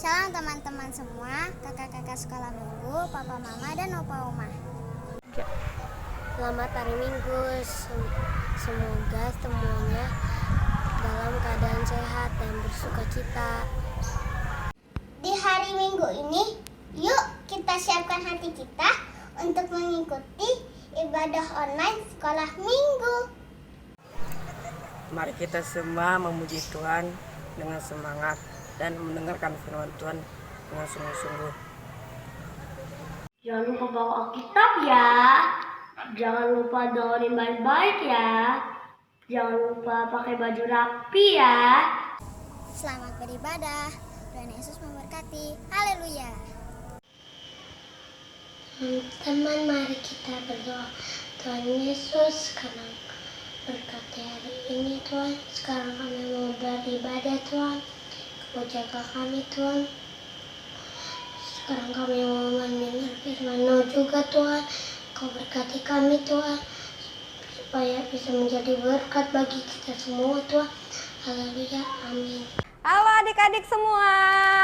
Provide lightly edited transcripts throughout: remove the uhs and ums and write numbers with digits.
Salam teman-teman semua, kakak-kakak sekolah minggu, papa mama dan opa oma. Selamat hari Minggu, semoga semuanya dalam keadaan sehat dan bersuka cita. Di hari Minggu ini, yuk kita siapkan hati kita untuk mengikuti ibadah online sekolah minggu. Mari kita semua memuji Tuhan dengan semangat dan mendengarkan firman Tuhan dengan sungguh-sungguh. Jangan lupa bawa Alkitab ya. Jangan lupa dengerin baik-baik ya. Jangan lupa pakai baju rapi ya. Selamat beribadah. Tuhan Yesus memberkati. Haleluya. Teman-teman, mari kita berdoa. Tuhan Yesus, karena berkati hari ini Tuhan, sekarang kami mau beribadah Tuhan. Kau jaga kami Tuhan. Sekarang kami mau mendengar firman-Mu juga Tuhan. Kau berkati kami Tuhan, supaya bisa menjadi berkat bagi kita semua Tuhan. Haleluya, amin. Halo adik-adik semua,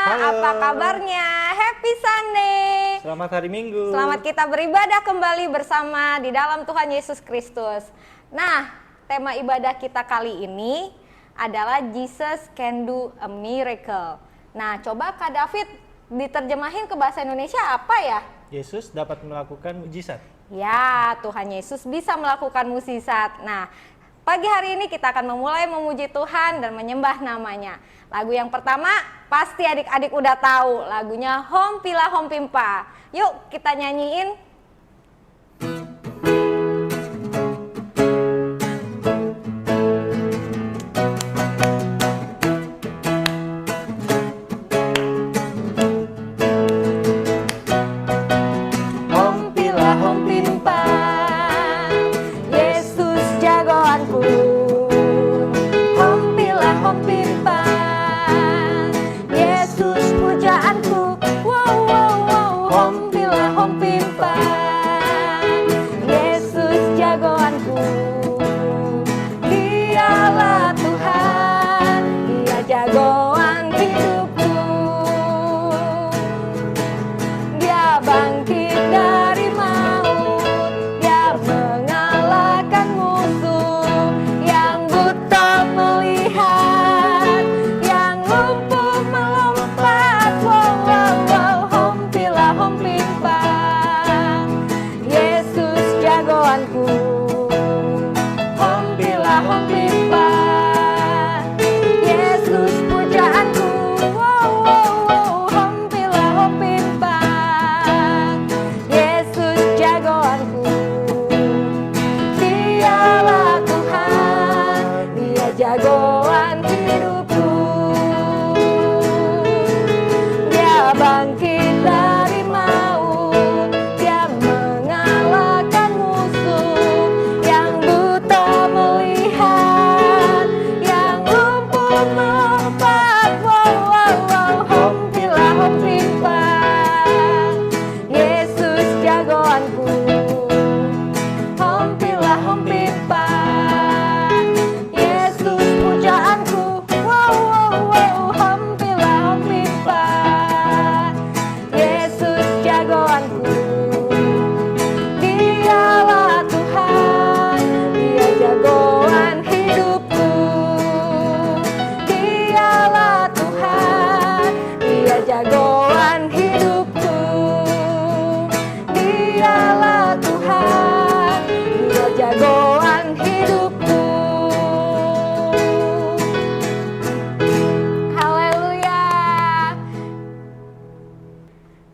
Halo. apa kabarnya? Happy Sunday. Selamat hari Minggu. Selamat kita beribadah kembali bersama di dalam Tuhan Yesus Kristus. Nah, tema ibadah kita kali ini adalah Jesus can do a miracle. Nah, coba Kak David diterjemahin ke bahasa Indonesia apa ya? Yesus dapat melakukan mujizat. Ya, Tuhan Yesus bisa melakukan mukjizat. Nah, pagi hari ini kita akan memulai memuji Tuhan dan menyembah namanya. Lagu yang pertama pasti adik-adik udah tahu, lagunya Hom Pila Hom Pimpa. Yuk kita nyanyiin. Hom Pila Hom Pimpa, Yesus jagoanku. Hom Pila Hom Pimpa, Yesus pujaanku. Wow wow wow. Hom Pila Hom Pimpa, Yesus jagoanku. Dialah Tuhan, Dia jagoan hidupku. Dia bangkit dari maut, Dia mengalahkan musuh. Yang buta melihat, yang lumpuh melompat. Wow wow wow. Hom Pila Hom Pimpa, Yesus jagoanku. Hom Pila Hom Pimpa, Yesus pujaanku. Wow wow wow. Hom Pila Hom Pimpa, Yesus jagoanku. Dialah Tuhan, Dia jagoan hidupku. Dia bangkit dari maut, Dia mengalahkan musuh. Yang buta melihat, yang lumpuh melompat. Wow wow wow. Hom Pila Hom Pimpa, Yesus jagoanku. Hom Pila Hom Pimpa, Yesus pujaanku. Wow wow wow. Hom Pila Hom Pimpa, Yesus jagoanku. Dialah Tuhan, Dia jagoan hidupku. Dialah Tuhan, Dia jagoan hidupku. Dialah Tuhan, Dia jagoan hidupku. Haleluya.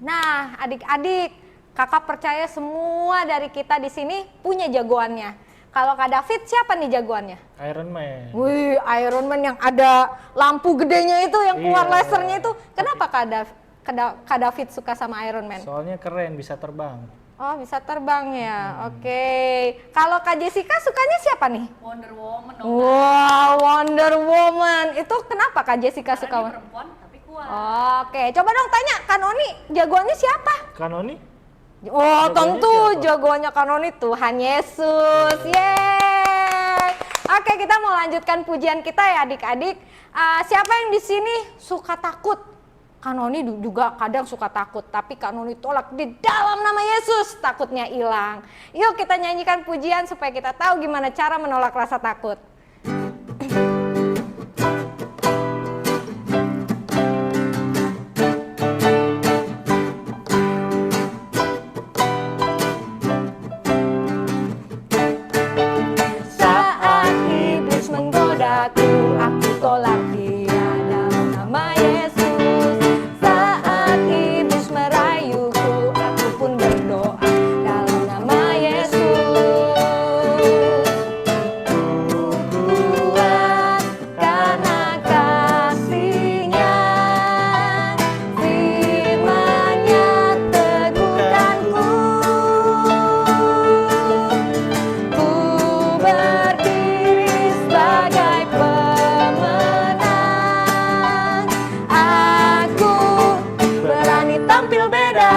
Nah, adik-adik, kakak percaya semua dari kita di sini punya jagoannya. Kalau Kak David, siapa nih jagoannya? Iron Man. Wih, Iron Man yang ada lampu gedenya itu, yang keluar Iya. lasernya itu. Kenapa Kak David suka sama Iron Man? Soalnya keren, bisa terbang. Oh, bisa terbang ya. Oke. Kalau Kak Jessica sukanya siapa nih? Wonder Woman dong. Wow, Wonder Woman. Itu kenapa Kak Jessica Karena suka? dia perempuan tapi kuat. Oke, coba dong tanya Kanoni, jagoannya siapa? Kanoni? Oh, Jagoannya tentu siapa? jagoannya Kanoni Tuhan Yesus. Yeay. Oke, kita mau lanjutkan pujian kita ya adik-adik. Siapa yang di sini suka takut? Kak Noni juga kadang suka takut, tapi Kak Noni tolak di dalam nama Yesus, takutnya hilang. Yuk kita nyanyikan pujian supaya kita tahu gimana cara menolak rasa takut. Saat iblis menggodaku, aku tolak dia dalam nama Yesus. Saat iblis merayuku, aku pun berdoa dalam nama Yesus. Kuat karena kasih-Nya, firman-Nya teguhkanku. Ku berdiri sebagai pemenang. Aku berani tampil beda.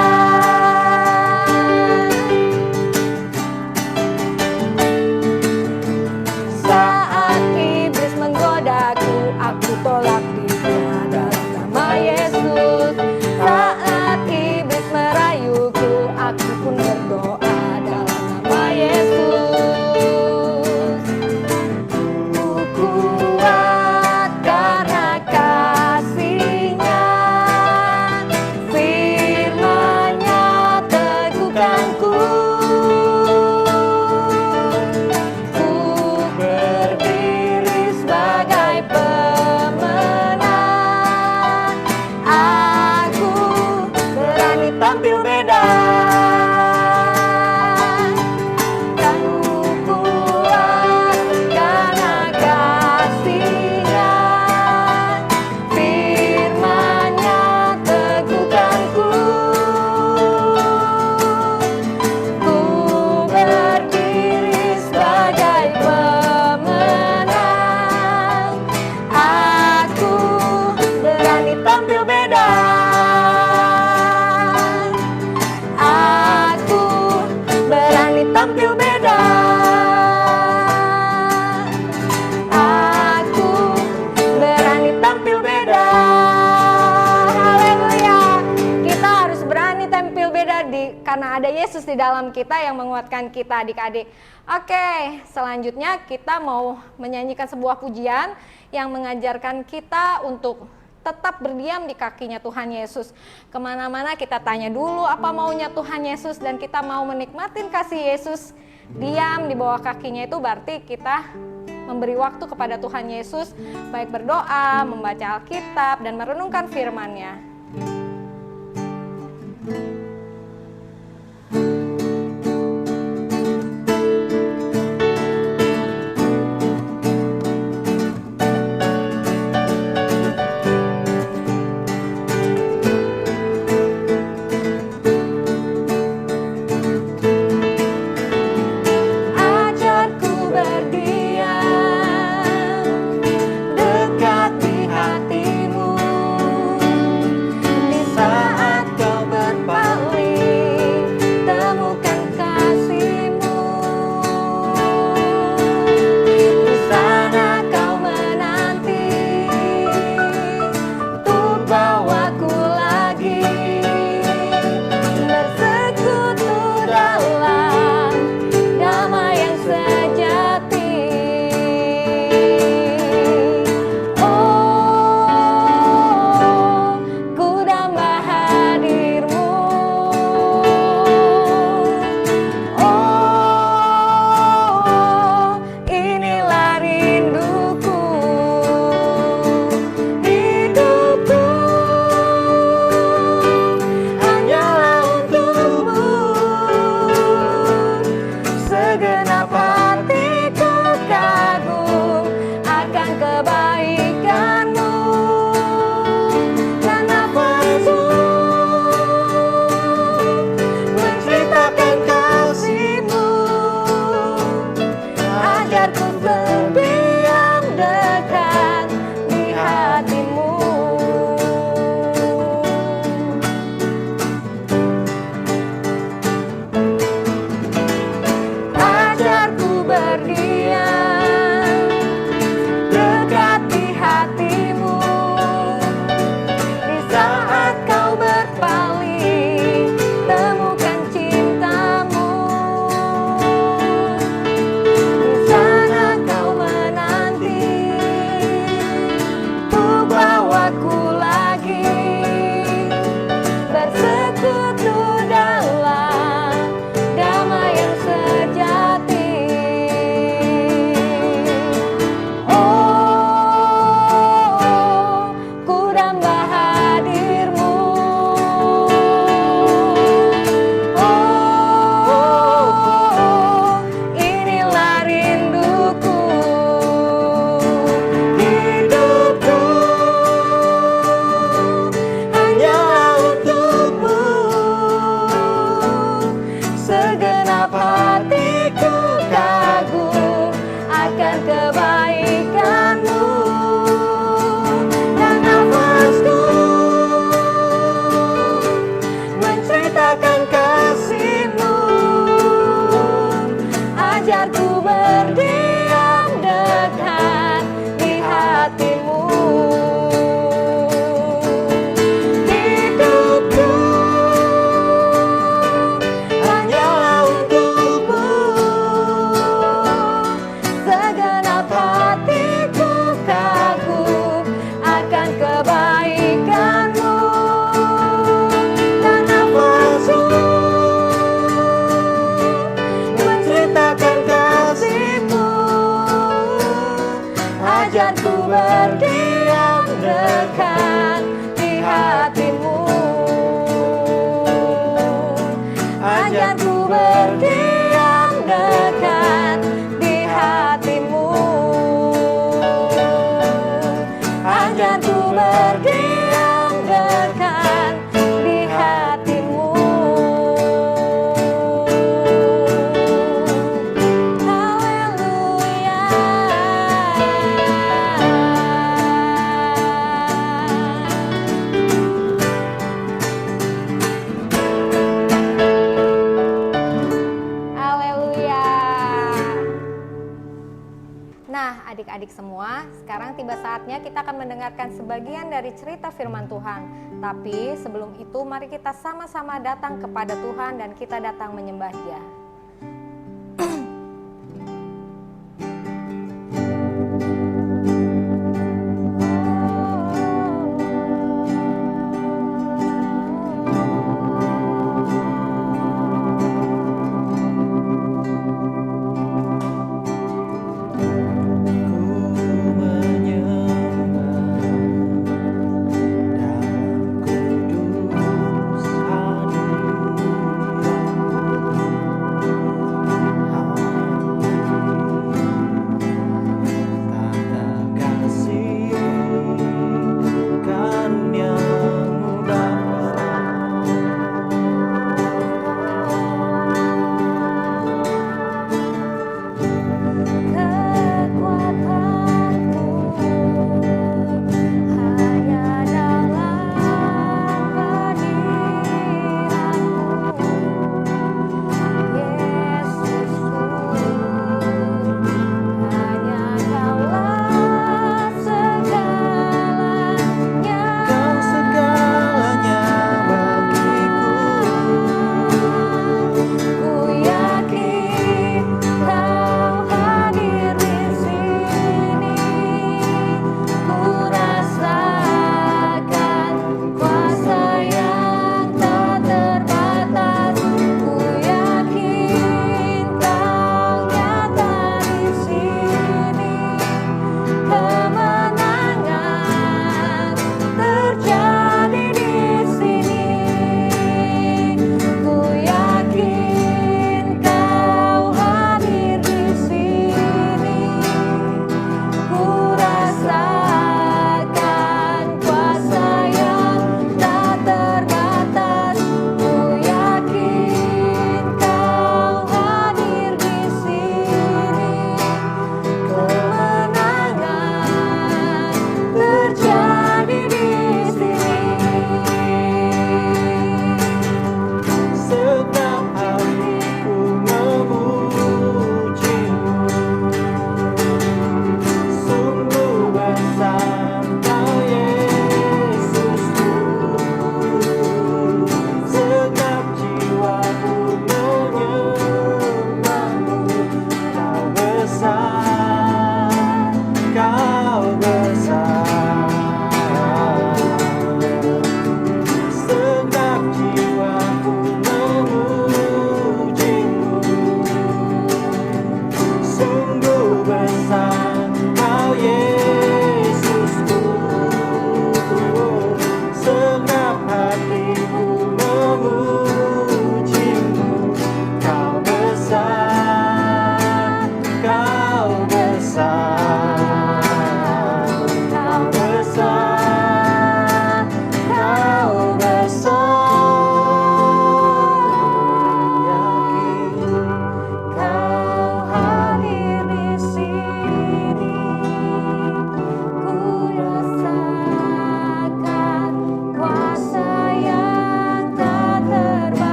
Saat iblis menggodaku, aku tolak dia dalam nama Yesus. Saat iblis merayuku, aku pun berdoa dalam nama Yesus. Ku kuat karena kasih-Nya, firman-Nya teguhkanku. Ku berdiri sebagai pemenang. Aku berani tampil beda. Ku kuat karena kasih-Nya, firman-Nya teguhkanku. Ku berdiri sebagai pemenang. Aku berani tampil beda. Aku berani tampil beda. Aku berani tampil beda. Haleluya. Kita harus berani tampil beda karena ada Yesus di dalam kita yang menguatkan kita, adik-adik. Oke, selanjutnya kita mau menyanyikan sebuah pujian yang mengajarkan kita untuk tetap berdiam di kakinya Tuhan Yesus. Kemana-mana kita tanya dulu apa maunya Tuhan Yesus dan kita mau menikmatin kasih Yesus. Diam di bawah kakinya itu berarti kita memberi waktu kepada Tuhan Yesus, baik berdoa, membaca Alkitab, dan merenungkan firman-Nya. Ajarku berdiam dekat di hati-Mu, di saat Kau berpaling. adik-adik semua, sekarang tiba saatnya kita akan mendengarkan sebagian dari cerita firman Tuhan. Tapi sebelum itu mari kita sama-sama datang kepada Tuhan dan kita datang menyembah Dia. Ku menyembah dalam kudus hadirat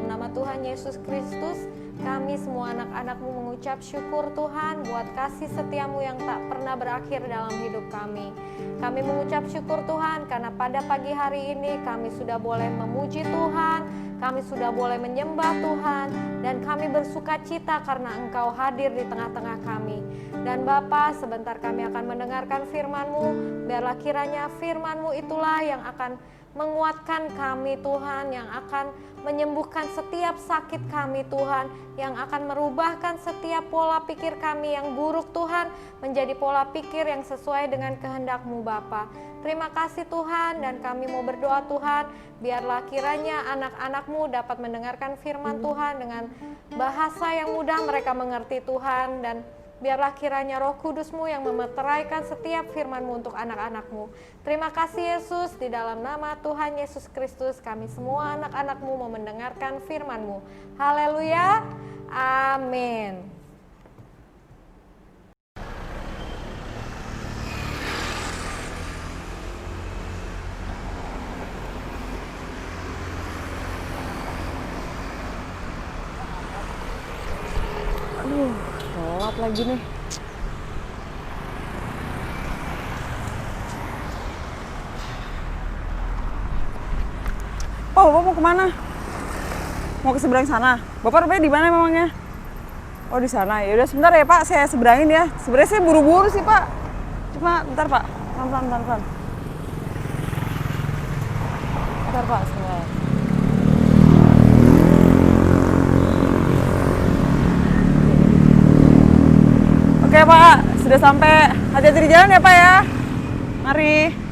dalam nama Tuhan Yesus Kristus, kami semua anak-anak-Mu mengucap syukur Tuhan buat kasih setia-Mu yang tak pernah berakhir dalam hidup kami. Kami mengucap syukur Tuhan karena pada pagi hari ini kami sudah boleh memuji Tuhan, kami sudah boleh menyembah Tuhan, dan kami bersuka cita karena Engkau hadir di tengah-tengah kami. Dan Bapa, sebentar kami akan mendengarkan firman-Mu, biarlah kiranya firman-Mu itulah yang akan menguatkan kami Tuhan, yang akan menyembuhkan setiap sakit kami Tuhan, yang akan merubahkan setiap pola pikir kami yang buruk Tuhan, menjadi pola pikir yang sesuai dengan kehendak-Mu Bapa. Terima kasih Tuhan, dan kami mau berdoa Tuhan, biarlah kiranya anak-anak-Mu dapat mendengarkan firman Tuhan dengan bahasa yang mudah mereka mengerti Tuhan, dan biarlah kiranya Roh Kudus-Mu yang memeteraikan setiap firman-Mu untuk anak-anak-Mu. Terima kasih Yesus, di dalam nama Tuhan Yesus Kristus kami semua anak-anak-Mu mau mendengarkan firman-Mu. Haleluya, amin. Aduh, telat lagi nih. Pak, Bapak mau kemana? Mau ke seberang sana? Bapak rupanya di mana memangnya? Oh, di sana. Ya udah sebentar ya Pak, saya seberangin ya. Sebenarnya saya buru-buru sih Pak. Cuma bentar Pak, pelan-pelan. Bentar Pak, sebentar. Oke Pak, sudah sampai. Hati-hati di jalan ya Pak ya. Mari.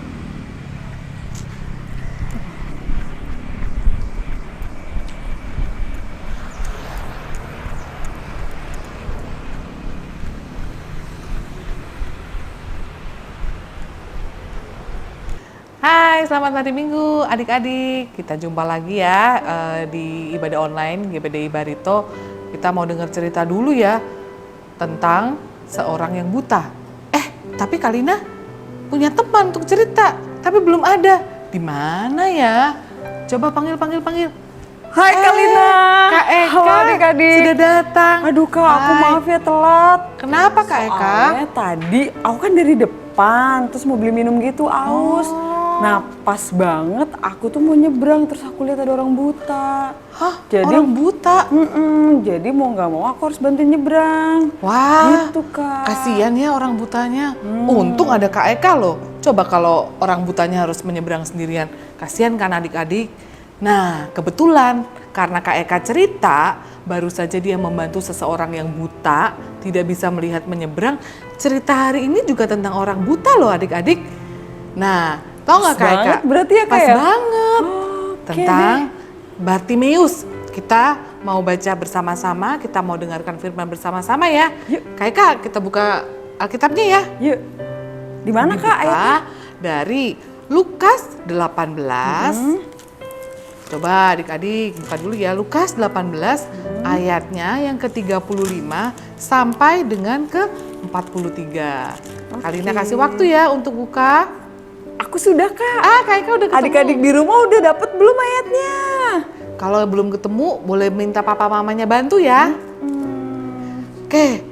Hai, selamat hari Minggu adik-adik. Kita jumpa lagi ya di ibadah online GBDI Barito. Kita mau dengar cerita dulu ya tentang seorang yang buta. Tapi Kalina punya teman untuk cerita, tapi belum ada. Di mana ya? Coba panggil. Hai Kalina. Kak Eka, halo adik-adik. sudah datang. Aduh Kak, aku Hai. maaf ya telat. Kenapa Kak Eka? Soalnya tadi aku kan dari depan, terus mau beli minum gitu, aus. Nah pas banget aku tuh mau nyebrang, terus aku lihat ada orang buta. Hah? Jadi, Orang buta? jadi mau nggak mau aku harus bantuin nyebrang. Wah, Gitu Kak. kasihan ya orang butanya. Untung ada Kak Eka loh. Coba kalau orang butanya harus menyeberang sendirian, kasihan kan adik-adik. Nah, kebetulan karena Kak Eka cerita, baru saja dia membantu seseorang yang buta, tidak bisa melihat menyeberang. Cerita hari ini juga tentang orang buta loh adik-adik. Nah, tahu nggak Kak Eka? banget berarti ya, Kak, Pas ya? banget. Oke Tentang Bartimeus. Kita mau baca bersama-sama, kita mau dengarkan firman bersama-sama ya. Yuk. Kak Eka, kita buka Alkitabnya ya. Yuk. Di mana Kak ayatnya? Dari Lukas 18. Coba adik-adik buka dulu ya. Lukas 18 ayatnya yang ke-35 sampai dengan ke-43. Kalina kasih waktu ya untuk buka. Aku sudah Kak. Kak Eka udah ketemu. Adik-adik di rumah udah dapet belum ayatnya? Kalau belum ketemu boleh minta papa mamanya bantu ya. Oke,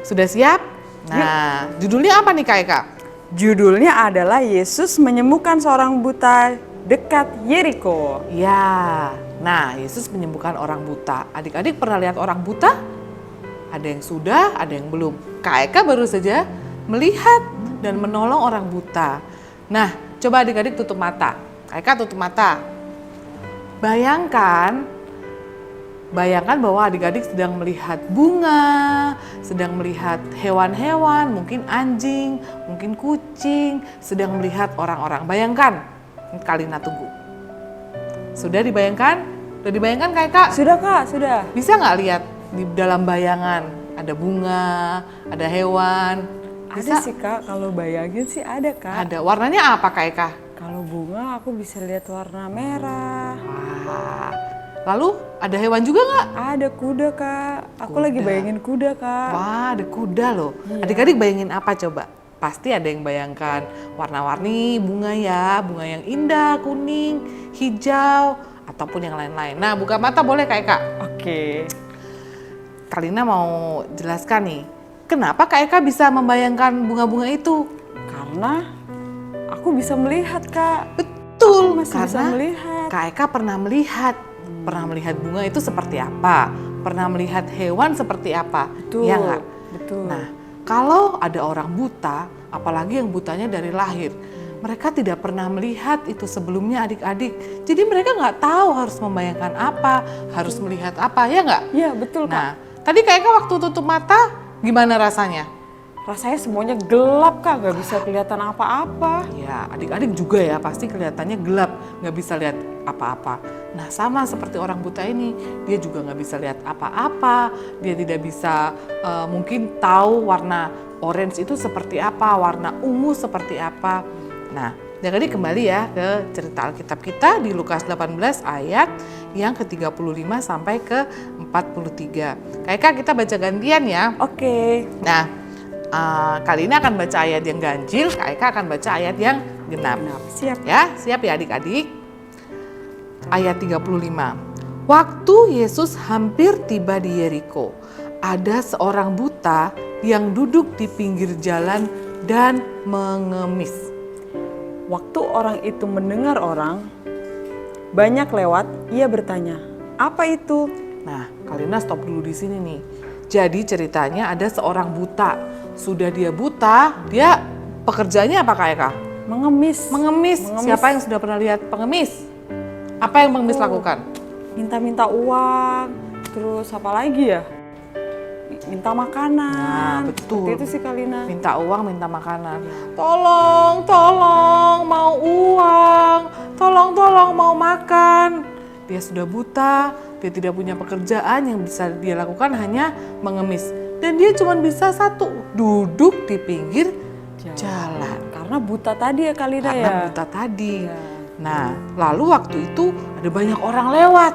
sudah siap? Nah, judulnya apa nih Kak Eka? Judulnya adalah Yesus menyembuhkan seorang buta dekat Yeriko. Ya, nah Yesus menyembuhkan orang buta. Adik-adik pernah lihat orang buta? Ada yang sudah, ada yang belum. Kak Eka baru saja melihat dan menolong orang buta. Nah, coba adik-adik tutup mata. Kak Eka tutup mata. Bayangkan bahwa adik-adik sedang melihat bunga, sedang melihat hewan-hewan, mungkin anjing, mungkin kucing, sedang melihat orang-orang. Bayangkan, Kalina tunggu. Sudah dibayangkan? Sudah dibayangkan Kak Eka? Sudah Kak, sudah. Bisa nggak lihat di dalam bayangan? Ada bunga, ada hewan. Ada sih Kak, kalau bayangin sih ada Kak. Ada. Warnanya apa Kak Eka? Kalau bunga aku bisa lihat warna merah. Wah. Lalu ada hewan juga nggak? Ada kuda Kak. Aku lagi Kuda. bayangin kuda Kak. Wah, ada kuda loh. Adik-adik bayangin apa coba? Pasti ada yang bayangkan warna-warni bunga ya, bunga yang indah, kuning, hijau. ataupun yang lain-lain. Nah, buka mata boleh Kak Eka? Oke. Kalina mau jelaskan nih, kenapa Kak Eka bisa membayangkan bunga-bunga itu? Karena aku bisa melihat, Kak. Betul, Aku masih bisa karena melihat. Kak Eka pernah melihat bunga itu seperti apa, pernah melihat hewan seperti apa, Betul. iya nggak? Betul. Nah, kalau ada orang buta, apalagi yang butanya dari lahir, mereka tidak pernah melihat itu sebelumnya adik-adik. Jadi mereka nggak tahu harus membayangkan apa, harus melihat apa, ya nggak? Iya, betul, Kak. Nah, tadi Kak Eka waktu tutup mata, gimana rasanya? Rasanya semuanya gelap, Kak, nggak bisa kelihatan apa-apa. Ya, adik-adik juga ya, pasti kelihatannya gelap, nggak bisa lihat apa-apa. Nah, sama seperti orang buta ini, dia juga nggak bisa lihat apa-apa, dia tidak bisa mungkin tahu warna orange itu seperti apa, warna ungu seperti apa. Nah, jadi kembali ya ke cerita Alkitab kita di Lukas 18 ayat yang ke-35 sampai ke-43. Kak, kita baca gantian ya. Oke. Nah, kali ini akan baca ayat yang ganjil, Kak Eka akan baca ayat yang genap. Siap. Ya, siap ya adik-adik. Ayat 35. Waktu Yesus hampir tiba di Yeriko, ada seorang buta yang duduk di pinggir jalan dan mengemis. Waktu orang itu mendengar orang banyak lewat, ia bertanya, "Apa itu?" Nah, Kalina stop dulu di sini nih. Jadi ceritanya ada seorang buta. Sudah dia buta, dia pekerjaannya apa Kak Eka? Mengemis. Mengemis. Siapa yang sudah pernah lihat pengemis? Apa yang pengemis lakukan? Minta-minta uang, terus apa lagi ya? Minta makanan. Nah, betul. Seperti itu sih Kalina. Minta uang, minta makanan. Tolong, tolong, mau uang. Tolong, tolong, mau makan. Dia sudah buta, dia tidak punya pekerjaan, yang bisa dia lakukan hanya mengemis. Dan dia cuma bisa satu, duduk di pinggir jalan. Karena buta tadi ya Kalina Karena ya. buta tadi. Nah, lalu waktu itu ada banyak orang lewat.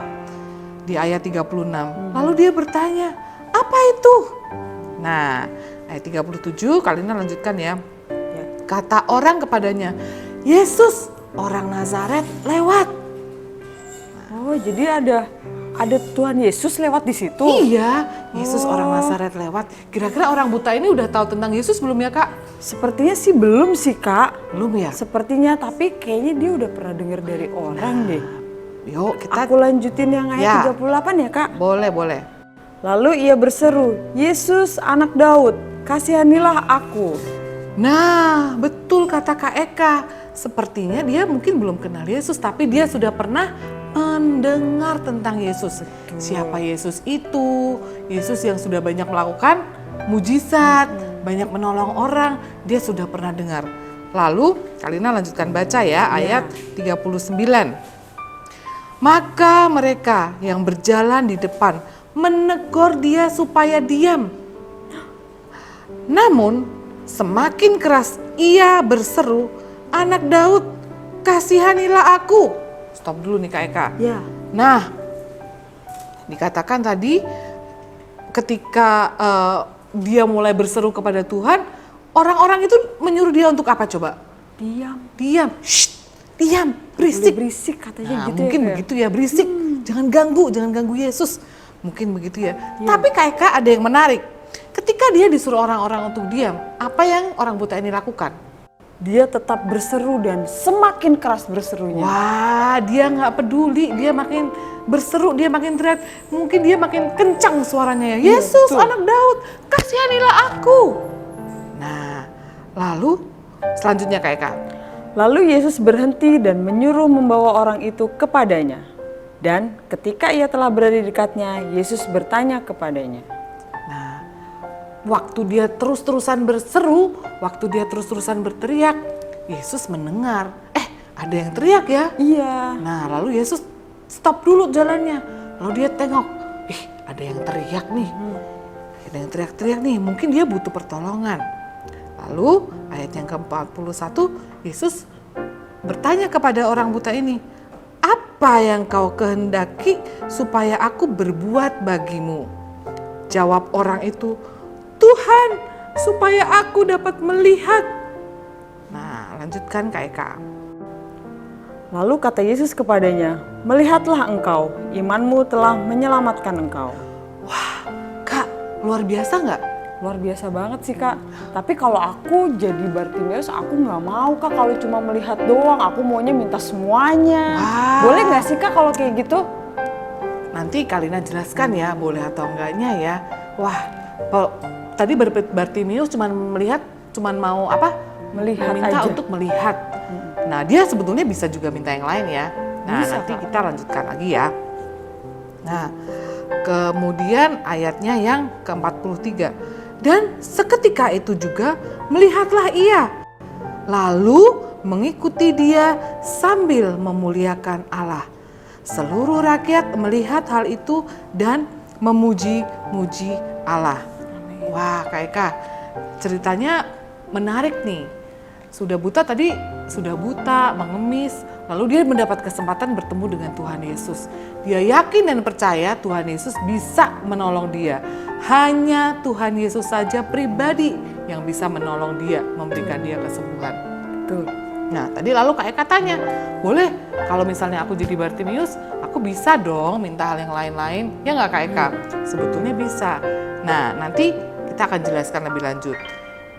Di ayat 36. Lalu dia bertanya, "Apa itu?" Nah, ayat 37 Kalina lanjutkan ya. Kata orang kepadanya, "Yesus, orang Nazaret lewat." Oh, jadi ada Tuhan Yesus lewat di situ. Iya, Yesus orang Nazaret lewat. Kira-kira orang buta ini udah tahu tentang Yesus belum ya, Kak? Sepertinya sih belum sih, Kak. Belum ya? Sepertinya, tapi kayaknya dia udah pernah dengar dari orang deh. Yuk, kita Aku lanjutin yang ayat Ya. 38 ya, Kak. boleh. Lalu ia berseru, "Yesus, anak Daud, kasihanilah aku." Nah, betul kata Kak Eka. Sepertinya dia mungkin belum kenal Yesus, tapi dia sudah pernah mendengar tentang Yesus. Siapa Yesus itu? Yesus yang sudah banyak melakukan mujizat, banyak menolong orang, dia sudah pernah dengar. Lalu, Kalina lanjutkan baca ya, ayat 39. Maka mereka yang berjalan di depan menegur dia supaya diam. Namun, semakin keras ia berseru, "Anak Daud, kasihanilah aku." Stop dulu nih Kak Eka. Ya. Nah, dikatakan tadi ketika dia mulai berseru kepada Tuhan, orang-orang itu menyuruh dia untuk apa coba? Diam. Shh, diam, berisik. Berisik katanya Nah, gitu mungkin ya. begitu ya, berisik. Jangan ganggu Yesus. Mungkin begitu ya. Tapi Kak Eka ada yang menarik. Ketika dia disuruh orang-orang untuk diam, apa yang orang buta ini lakukan? Dia tetap berseru dan semakin keras berserunya. Wah, dia nggak peduli, dia makin berseru, dia makin teriak, mungkin dia makin kencang suaranya ya. Yesus, betul. anak Daud, kasihanilah aku. Nah, lalu selanjutnya Kak Eka. Lalu Yesus berhenti dan menyuruh membawa orang itu kepadanya. Dan ketika ia telah berada di dekatnya, Yesus bertanya kepadanya. Nah, waktu dia terus-terusan berseru, waktu dia terus-terusan berteriak, Yesus mendengar. Ada yang teriak ya? Iya. Nah, lalu Yesus stop dulu jalannya. Lalu dia tengok, ada yang teriak nih. Ada yang teriak-teriak nih, mungkin dia butuh pertolongan. Lalu ayat yang ke-41, Yesus bertanya kepada orang buta ini, "Apa yang kau kehendaki supaya aku berbuat bagimu?" Jawab orang itu, "Tuhan, supaya aku dapat melihat." Nah, lanjutkan Kak Eka. Lalu kata Yesus kepadanya, "Melihatlah engkau, imanmu telah menyelamatkan engkau." Wah, Kak, luar biasa nggak? Luar biasa banget sih Kak. Tapi kalau aku jadi Bartimeus, aku nggak mau Kak kalau cuma melihat doang. Aku maunya minta semuanya. Wah. Boleh nggak sih Kak kalau kayak gitu? Nanti Kalina jelaskan ya, boleh atau enggaknya ya. Wah, tadi Bartimeus cuman mau apa? Melihat Meminta aja. untuk melihat. Nah, dia sebetulnya bisa juga minta yang lain ya. Nah, Bisa, nanti Kak. kita lanjutkan lagi ya. Nah, kemudian ayatnya yang ke-43. Dan seketika itu juga melihatlah ia, lalu mengikuti dia sambil memuliakan Allah. Seluruh rakyat melihat hal itu dan memuji-muji Allah. Wah, Kak Eka, ceritanya menarik nih. Sudah buta, mengemis, lalu dia mendapat kesempatan bertemu dengan Tuhan Yesus. Dia yakin dan percaya Tuhan Yesus bisa menolong dia. Hanya Tuhan Yesus saja pribadi yang bisa menolong dia, memberikan dia kesembuhan. Betul. Nah, tadi lalu Kak Eka tanya, boleh kalau misalnya aku jadi Bartimeus, aku bisa dong minta hal yang lain-lain? Ya nggak Kak Eka? Sebetulnya bisa. Nah, nanti kita akan jelaskan lebih lanjut.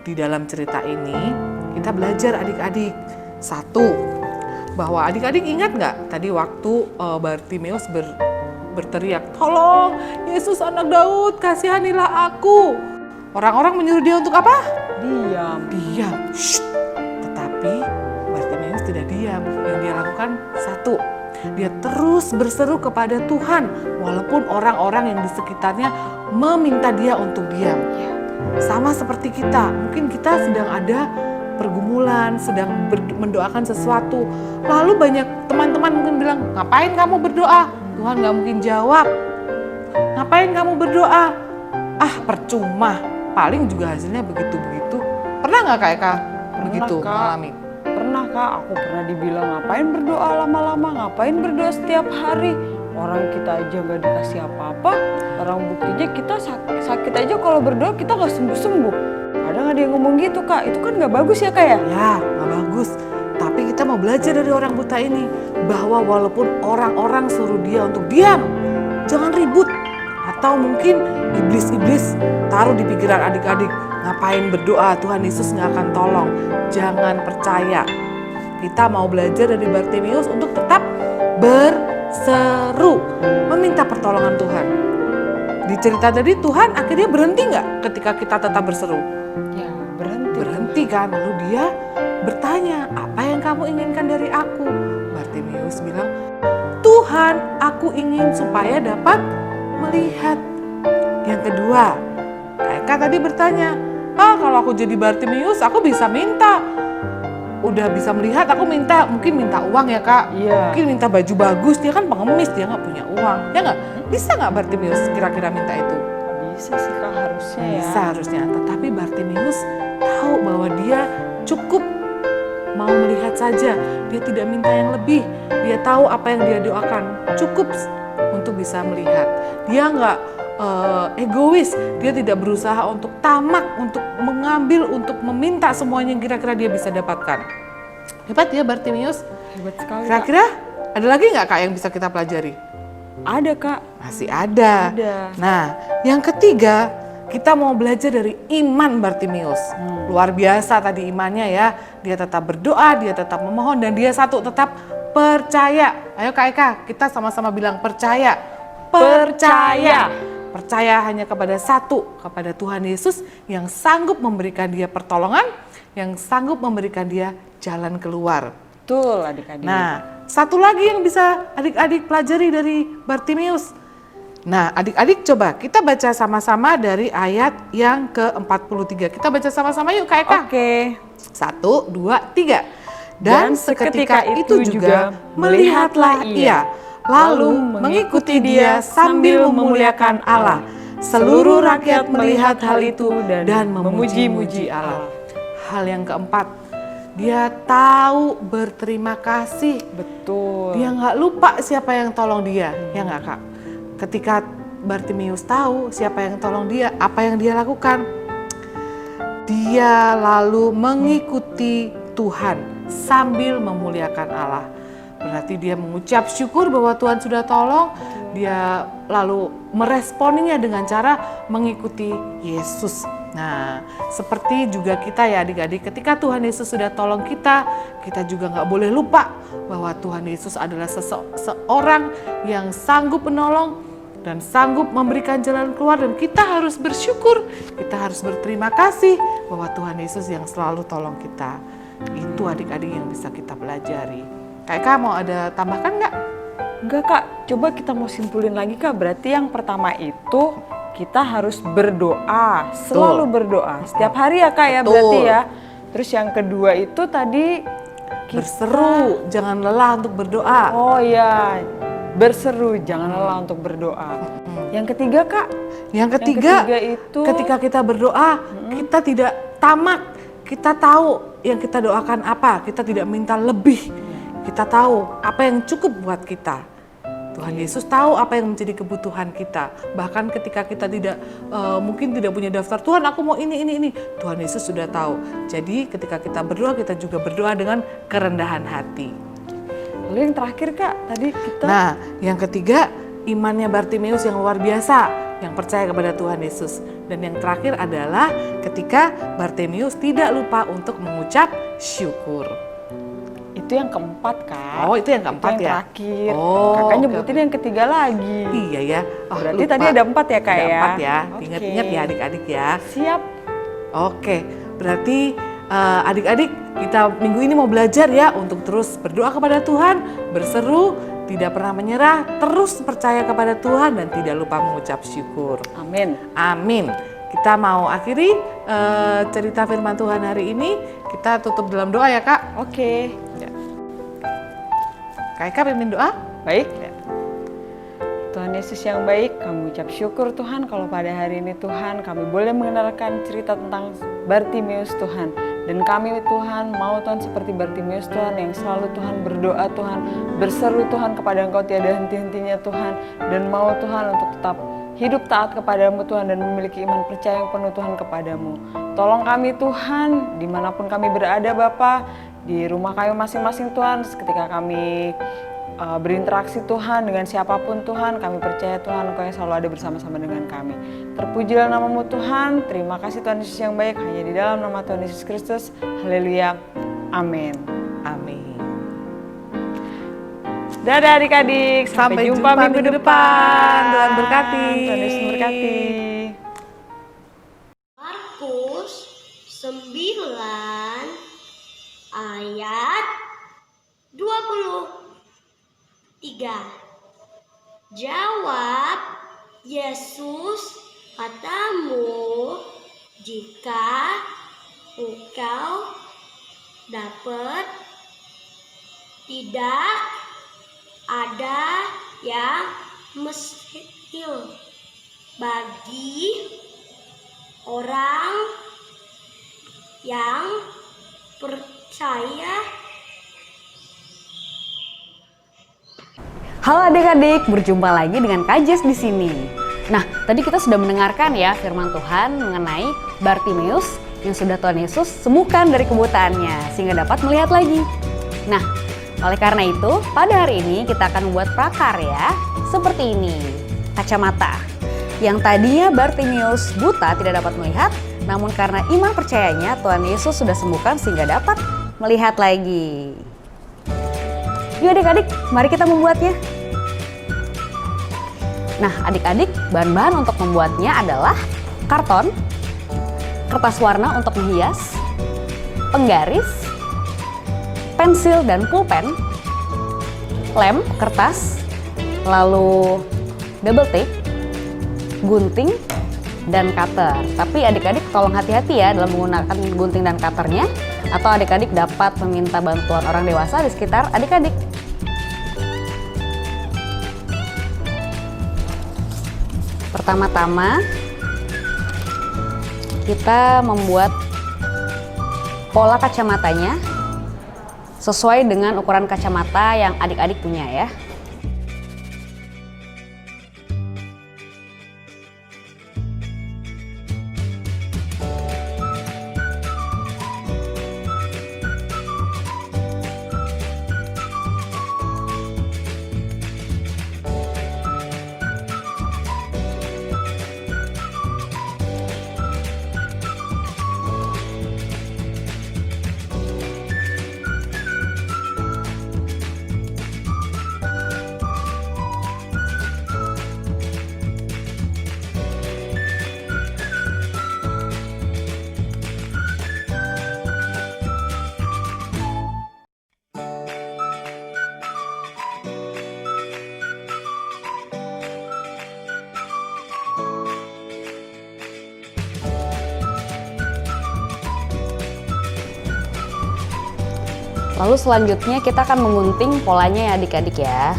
Di dalam cerita ini, kita belajar adik-adik. Satu, bahwa adik-adik ingat nggak tadi waktu Bartimeus berteriak, "Tolong, Yesus anak Daud, kasihanilah aku." Orang-orang menyuruh dia untuk apa? Diam. Diam. Shh. Tetapi Bartimeus tidak diam. Yang dia lakukan satu, dia terus berseru kepada Tuhan walaupun orang-orang yang di sekitarnya meminta dia untuk diam. Sama seperti kita, mungkin kita sedang ada pergumulan, sedang mendoakan sesuatu. Lalu banyak teman-teman mungkin bilang, "Ngapain kamu berdoa? Tuhan gak mungkin jawab. Ngapain kamu berdoa? Ah, percuma. Paling juga hasilnya begitu-begitu." Pernah gak Kak Eka begitu Kak. mengalami? Pernah Kak, aku pernah dibilang ngapain berdoa lama-lama, ngapain berdoa setiap hari. Orang kita aja gak dikasih apa-apa, orang buktinya kita sakit aja kalau berdoa kita gak sembuh-sembuh. Kadang ada yang ngomong gitu Kak, itu kan gak bagus ya Kak ya? Ya, gak bagus. Tapi kita mau belajar dari orang buta ini, bahwa walaupun orang-orang suruh dia untuk diam, jangan ribut. Atau mungkin iblis-iblis taruh di pikiran adik-adik, ngapain berdoa, Tuhan Yesus gak akan tolong. Jangan percaya. Kita mau belajar dari Bartimeus untuk tetap berseru, meminta pertolongan Tuhan. Di cerita tadi Tuhan akhirnya berhenti nggak ketika kita tetap berseru? Ya berhenti. Berhenti kan, lalu dia bertanya, "Apa yang kamu inginkan dari aku?" Bartimeus bilang, "Tuhan, aku ingin supaya dapat melihat." Yang kedua, Kak Eka tadi bertanya, kalau aku jadi Bartimeus aku bisa minta. Udah bisa melihat, aku mungkin minta uang ya Kak. Iya. Mungkin minta baju bagus, dia kan pengemis, dia nggak punya uang. Ya nggak? Bisa nggak Bartimeus kira-kira minta itu? Bisa sih Kak, harusnya ya. Bisa harusnya, tetapi Bartimeus tahu bahwa dia cukup mau melihat saja. Dia tidak minta yang lebih. Dia tahu apa yang dia doakan, cukup untuk bisa melihat. Dia nggak egois, dia tidak berusaha untuk tamak, untuk mengambil, untuk meminta semuanya yang kira-kira dia bisa dapatkan. Hebat ya Bartimeus. Hebat sekali Kak. Kira-kira ada lagi nggak Kak yang bisa kita pelajari? Ada Kak. Masih ada. Nah, yang ketiga, kita mau belajar dari iman Bartimeus. Luar biasa tadi imannya ya. Dia tetap berdoa, dia tetap memohon, dan dia tetap percaya. Ayo Kak Eka, kita sama-sama bilang percaya. Percaya. Percaya hanya kepada kepada Tuhan Yesus yang sanggup memberikan dia pertolongan, yang sanggup memberikan dia jalan keluar. Betul adik-adik. Nah, satu lagi yang bisa adik-adik pelajari dari Bartimeus. Nah, adik-adik coba kita baca sama-sama dari ayat yang ke-43. Kita baca sama-sama yuk Kak Eka. Oke. 1, 2, 3. Dan seketika itu juga melihatlah ia, lalu mengikuti dia sambil memuliakan Allah. Seluruh rakyat melihat hal itu dan memuji-muji Allah. Hal yang keempat, dia tahu berterima kasih. Betul. Dia nggak lupa siapa yang tolong dia, ya nggak Kak? Ketika Bartimeus tahu siapa yang tolong dia, apa yang dia lakukan? Dia lalu mengikuti Tuhan sambil memuliakan Allah. berarti dia mengucap syukur bahwa Tuhan sudah tolong, dia lalu meresponinya dengan cara mengikuti Yesus. Nah, seperti juga kita ya adik-adik, ketika Tuhan Yesus sudah tolong kita, kita juga nggak boleh lupa bahwa Tuhan Yesus adalah seorang yang sanggup menolong dan sanggup memberikan jalan keluar, dan kita harus bersyukur, kita harus berterima kasih bahwa Tuhan Yesus yang selalu tolong kita. Itu adik-adik yang bisa kita pelajari. Kak mau ada tambahkan nggak? Enggak Kak, coba kita mau simpulin lagi Kak. Berarti yang pertama itu kita harus berdoa, selalu berdoa. Setiap hari ya Kak ya, berarti ya. Terus yang kedua itu tadi berseru, jangan lelah untuk berdoa. Oh iya, berseru, jangan lelah untuk berdoa. Yang ketiga Kak? Yang ketiga itu ketika kita berdoa, kita tidak tamak. Kita tahu yang kita doakan apa, kita tidak minta lebih. Kita tahu apa yang cukup buat kita. Tuhan Yesus tahu apa yang menjadi kebutuhan kita. Bahkan ketika kita tidak mungkin tidak punya daftar, Tuhan aku mau ini. Tuhan Yesus sudah tahu. Jadi ketika kita berdoa, kita juga berdoa dengan kerendahan hati. Lalu yang terakhir Kak, tadi kita... Nah, yang ketiga, imannya Bartimeus yang luar biasa, yang percaya kepada Tuhan Yesus. Dan yang terakhir adalah ketika Bartimeus tidak lupa untuk mengucap syukur. Itu yang keempat Kak. Oh, itu yang keempat itu yang ya? terakhir. Oh, Kakak oke, nyebutin yang ketiga lagi. Iya ya. Oh, Berarti lupa. tadi ada 4 ya Kak ada ya? 4 ya. Oke. Ingat-ingat ya adik-adik ya. Siap. Oke, berarti adik-adik kita minggu ini mau belajar ya untuk terus berdoa kepada Tuhan, berseru, tidak pernah menyerah, terus percaya kepada Tuhan dan tidak lupa mengucap syukur. Amin. Amin. Kita mau akhiri cerita firman Tuhan hari ini. Kita tutup dalam doa ya Kak. Oke. Ya. Kak Eka pimpin doa? Baik. Tuhan Yesus yang baik, kami ucap syukur Tuhan kalau pada hari ini Tuhan kami boleh mengenalkan cerita tentang Bartimeus Tuhan. Dan kami Tuhan mau Tuhan seperti Bartimeus Tuhan yang selalu Tuhan berdoa Tuhan, berseru Tuhan kepada Engkau tiada henti-hentinya Tuhan. Dan mau Tuhan untuk tetap hidup taat kepadamu Tuhan dan memiliki iman percaya yang penuh Tuhan kepadamu. Tolong kami Tuhan dimanapun kami berada Bapa, di rumah kami masing-masing Tuhan, ketika kami berinteraksi Tuhan dengan siapapun Tuhan, kami percaya Tuhan Engkau yang selalu ada bersama-sama dengan kami. Terpujilah namamu Tuhan, terima kasih Tuhan Yesus yang baik, hanya di dalam nama Tuhan Yesus Kristus, haleluya, amin. Amin. Dadah adik-adik, sampai jumpa minggu depan. Tuhan berkati. Tuhan Yesus memberkati. Markus 9 ayat 23. Jawab Yesus, katamu, jika engkau dapat, tidak ada yang mustahil bagi orang yang percaya. Halo adik-adik, berjumpa lagi dengan Kak Jess di sini. Nah, tadi kita sudah mendengarkan ya firman Tuhan mengenai Bartimeus yang sudah Tuhan Yesus sembuhkan dari kebutaannya sehingga dapat melihat lagi. Nah, oleh karena itu, pada hari ini kita akan membuat prakarya seperti ini. Kacamata. Yang tadinya Bartimeus buta tidak dapat melihat, namun karena iman percayanya Tuhan Yesus sudah sembuhkan sehingga dapat melihat lagi. Yuk adik-adik, mari kita membuatnya. Nah adik-adik, bahan-bahan untuk membuatnya adalah karton, kertas warna untuk menghias, penggaris, pensil dan pulpen, lem, kertas, lalu double tape, gunting, dan cutter. Tapi adik-adik tolong hati-hati ya dalam menggunakan gunting dan cutternya, atau adik-adik dapat meminta bantuan orang dewasa di sekitar adik-adik. Pertama-tama kita membuat pola kacamatanya sesuai dengan ukuran kacamata yang adik-adik punya ya. Lalu selanjutnya kita akan menggunting polanya ya adik-adik ya.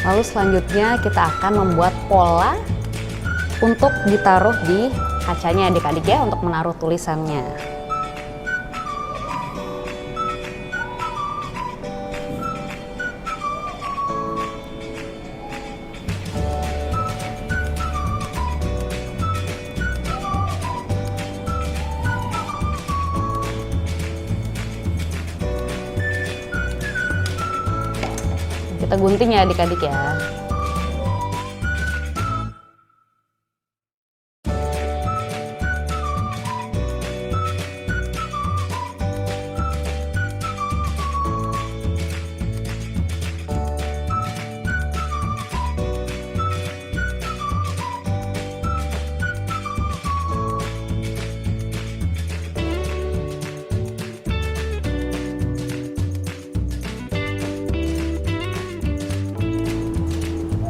Lalu selanjutnya kita akan membuat pola untuk ditaruh di kacanya adik-adik ya, untuk menaruh tulisannya. Kita gunting ya adik-adik ya.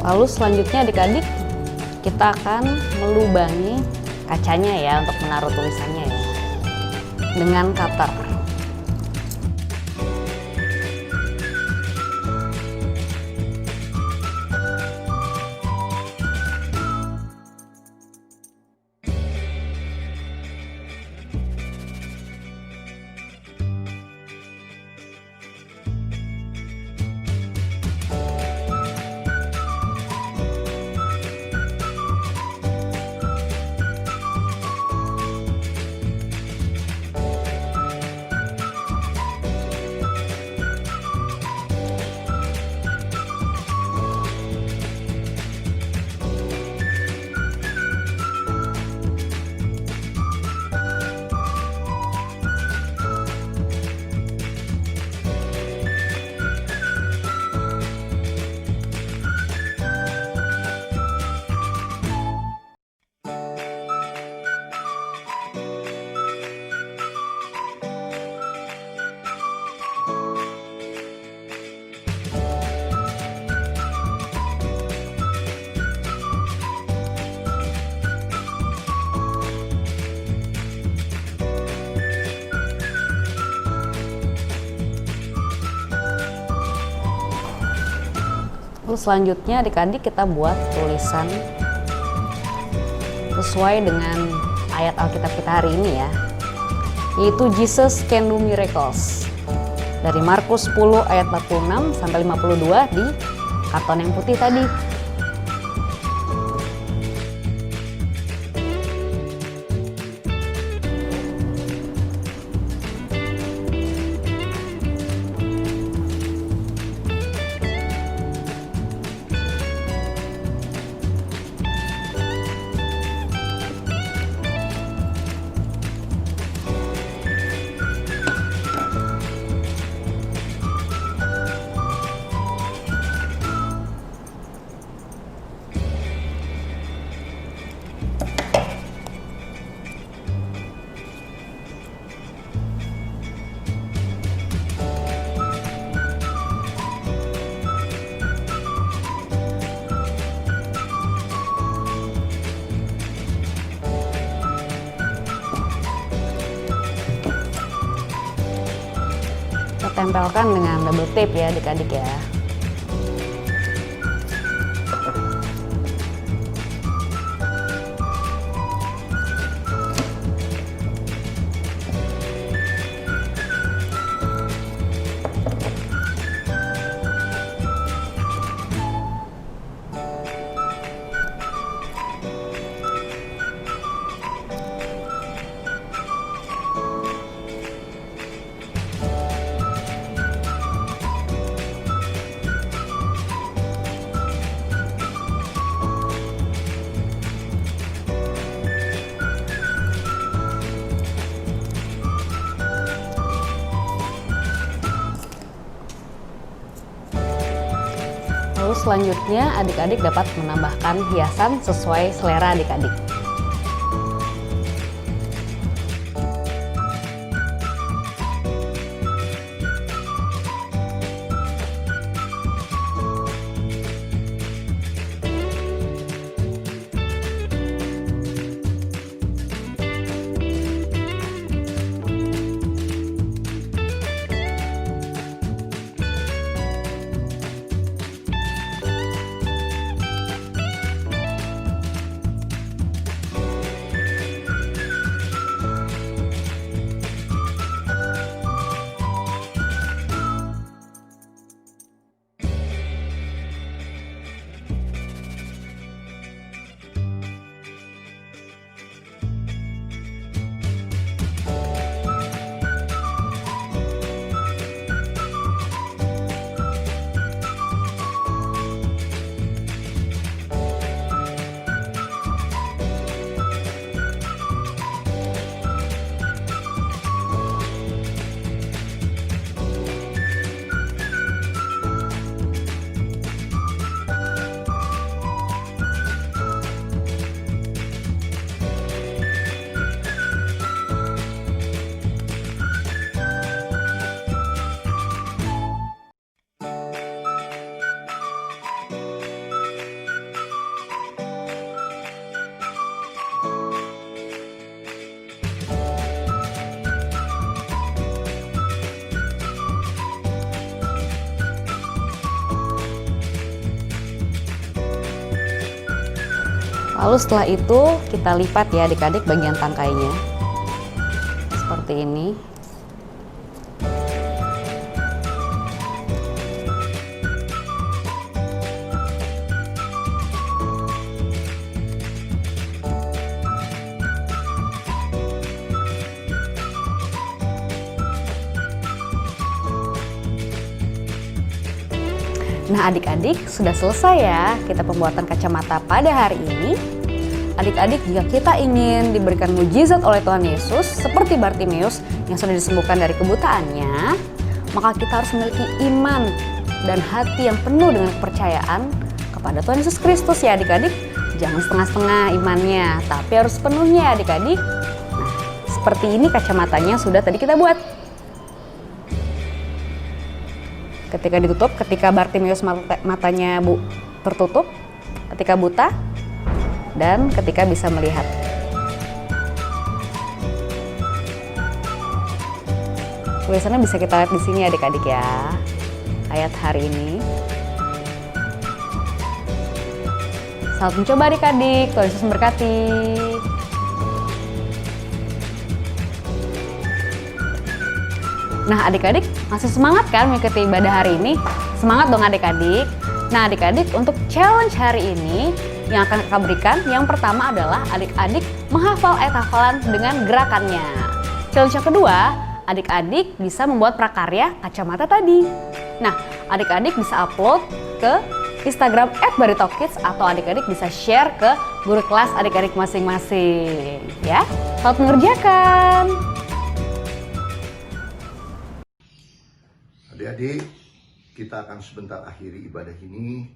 Lalu selanjutnya adik-adik kita akan melubangi kacanya ya untuk menaruh tulisannya ya dengan cutter. Lalu selanjutnya adik-adik kita buat tulisan sesuai dengan ayat Alkitab kita hari ini ya, yaitu Jesus can do miracles dari Markus 10 ayat 46 sampai 52 di karton yang putih tadi. tempelkan dengan double tape ya adik-adik ya. Lalu selanjutnya adik-adik dapat menambahkan hiasan sesuai selera adik-adik. Lalu setelah itu kita lipat ya adik-adik bagian tangkainya. Seperti ini. Nah adik-adik sudah selesai ya kita pembuatan kacamata pada hari ini. Adik-adik jika kita ingin diberikan mujizat oleh Tuhan Yesus seperti Bartimeus yang sudah disembuhkan dari kebutaannya, maka kita harus memiliki iman dan hati yang penuh dengan kepercayaan kepada Tuhan Yesus Kristus ya adik-adik. Jangan setengah-setengah imannya, tapi harus sepenuhnya adik-adik. Nah, seperti ini kacamatanya sudah tadi kita buat. Ketika ditutup, ketika Bartimeus matanya tertutup, ketika buta, dan ketika bisa melihat. Tulisannya bisa kita lihat di sini adik-adik ya, ayat hari ini. Selamat mencoba adik-adik, Tuhan Yesus memberkati. Nah adik-adik masih semangat kan mengikuti ibadah hari ini? Semangat dong adik-adik. Nah adik-adik untuk challenge hari ini yang akan kakak berikan, yang pertama adalah adik-adik menghafal ayat hafalan dengan gerakannya. Challenge yang kedua, adik-adik bisa membuat prakarya kacamata tadi. Nah adik-adik bisa upload ke Instagram @baritokids atau adik-adik bisa share ke guru kelas adik-adik masing-masing ya. Selamat mengerjakan. Adik-adik, kita akan sebentar akhiri ibadah ini.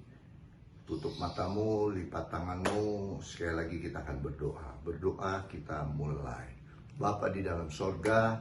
Tutup matamu, lipat tanganmu. Sekali lagi kita akan berdoa. Berdoa kita mulai. Bapa di dalam sorga,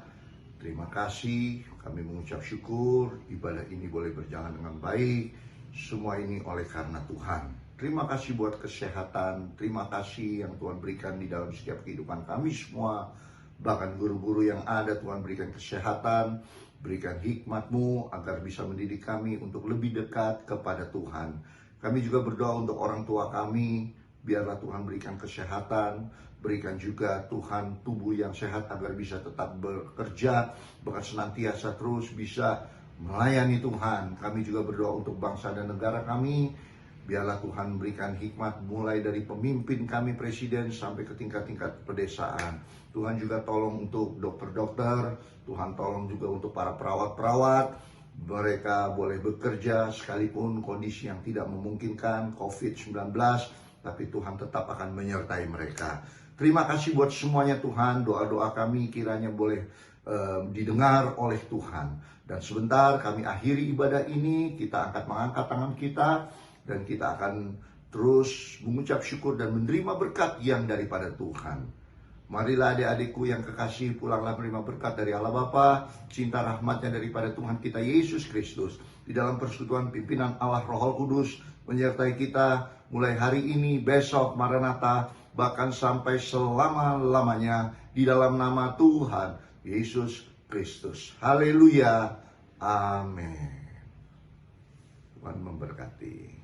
terima kasih. Kami mengucap syukur ibadah ini boleh berjalan dengan baik. Semua ini oleh karena Tuhan. Terima kasih buat kesehatan. Terima kasih yang Tuhan berikan di dalam setiap kehidupan kami semua. Bahkan guru-guru yang ada Tuhan berikan kesehatan. Berikan hikmat-Mu agar bisa mendidik kami untuk lebih dekat kepada Tuhan. Kami juga berdoa untuk orang tua kami, biarlah Tuhan berikan kesehatan, berikan juga Tuhan tubuh yang sehat agar bisa tetap bekerja, bahkan senantiasa terus bisa melayani Tuhan. Kami juga berdoa untuk bangsa dan negara kami, biarlah Tuhan berikan hikmat mulai dari pemimpin kami, presiden, sampai ke tingkat-tingkat pedesaan. Tuhan juga tolong untuk dokter-dokter, Tuhan tolong juga untuk para perawat-perawat, mereka boleh bekerja sekalipun kondisi yang tidak memungkinkan, COVID-19, tapi Tuhan tetap akan menyertai mereka. Terima kasih buat semuanya Tuhan, doa-doa kami kiranya boleh didengar oleh Tuhan. Dan sebentar kami akhiri ibadah ini, kita akan mengangkat tangan kita, dan kita akan terus mengucap syukur dan menerima berkat yang daripada Tuhan. Marilah adik-adikku yang kekasih, pulanglah menerima berkat dari Allah Bapa, cinta rahmatnya daripada Tuhan kita Yesus Kristus, di dalam persekutuan pimpinan Allah Roh Kudus, menyertai kita mulai hari ini, besok, Maranatha, bahkan sampai selama-lamanya, di dalam nama Tuhan Yesus Kristus. Haleluya. Amin. Tuhan memberkati.